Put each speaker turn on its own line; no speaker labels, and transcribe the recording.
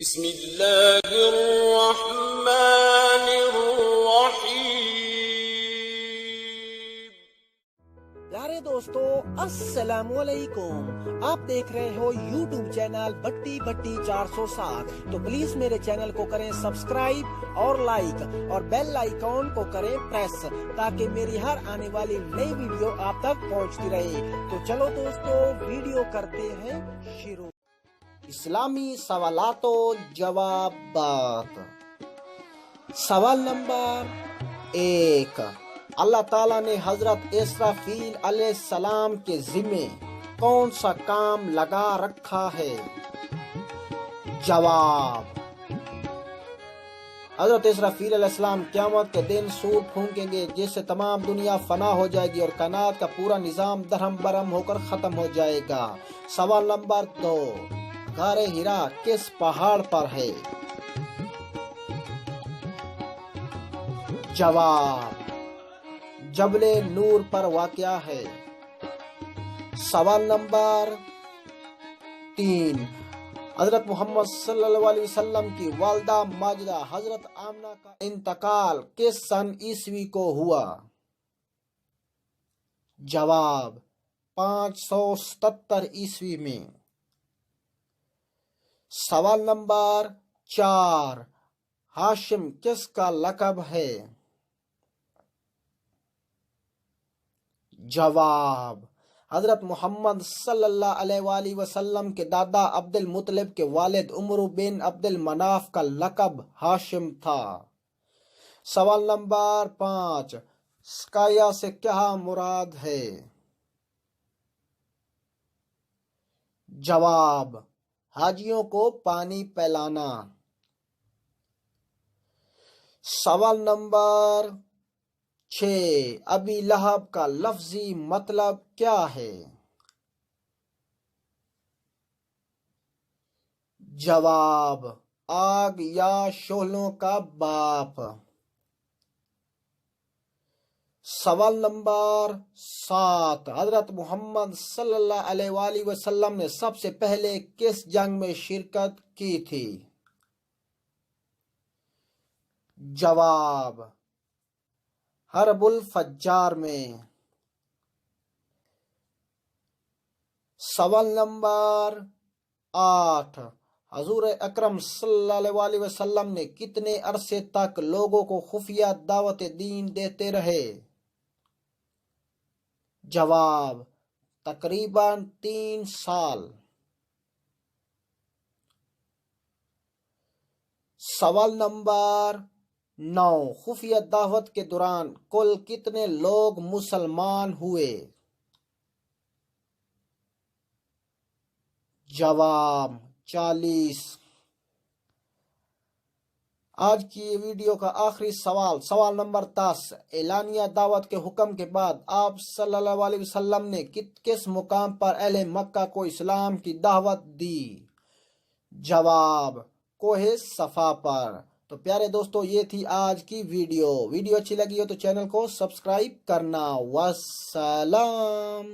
بسم اللہ الرحمن الرحیم۔
پیارے دوستو السلام علیکم، آپ دیکھ رہے ہو یوٹیوب چینل بٹی بٹی 407، تو پلیز میرے چینل کو کریں سبسکرائب اور لائک اور بیل آئیکن کو کریں پریس، تاکہ میری ہر آنے والی نئی ویڈیو آپ تک پہنچتی رہے۔ تو چلو دوستو ویڈیو کرتے ہیں شروع۔ اسلامی سوالات و جوابات۔ سوال نمبر 1، اللہ تعالیٰ نے حضرت اسرافیل علیہ السلام کے ذمے کون سا کام لگا رکھا ہے؟ جواب، حضرت اسرافیل علیہ السلام قیامت کے دن سور پھونکیں گے، جس سے تمام دنیا فنا ہو جائے گی اور کائنات کا پورا نظام درہم برہم ہو کر ختم ہو جائے گا۔ سوال نمبر 2، غار ہرا کس پہاڑ پر ہے؟ جواب، جبل نور پر واقع ہے۔ سوال نمبر 3، حضرت محمد صلی اللہ علیہ وسلم کی والدہ ماجدہ حضرت آمنہ کا انتقال کس سن عیسوی کو ہوا؟ جواب، 577 عیسوی میں۔ سوال نمبر 4، ہاشم کس کا لقب ہے؟ جواب، حضرت محمد صلی اللہ علیہ وآلہ وسلم کے دادا عبد المطلب کے والد عمر بن عبد المناف کا لقب ہاشم تھا۔ سوال نمبر 5، سقایا سے کیا مراد ہے؟ جواب، حاجیوں کو پانی پلانا۔ سوال نمبر 6، ابی لہب کا لفظی مطلب کیا ہے؟ جواب، آگ یا شعلوں کا باپ۔ سوال نمبر 7، حضرت محمد صلی اللہ علیہ وآلہ وسلم نے سب سے پہلے کس جنگ میں شرکت کی تھی؟ جواب، حرب الفجار میں۔ سوال نمبر 8، حضور اکرم صلی اللہ علیہ وآلہ وسلم نے کتنے عرصے تک لوگوں کو خفیہ دعوت دین دیتے رہے؟ جواب، تقریباً 3 سال۔ سوال نمبر 9، خفیہ دعوت کے دوران کل کتنے لوگ مسلمان ہوئے؟ جواب، 40۔ آج کی یہ ویڈیو کا آخری سوال نمبر 10، اعلانیہ دعوت کے حکم کے بعد آپ صلی اللہ علیہ وسلم نے کس مقام پر اہل مکہ کو اسلام کی دعوت دی؟ جواب، کوہ صفا پر۔ تو پیارے دوستو یہ تھی آج کی ویڈیو اچھی لگی ہو تو چینل کو سبسکرائب کرنا۔ والسلام۔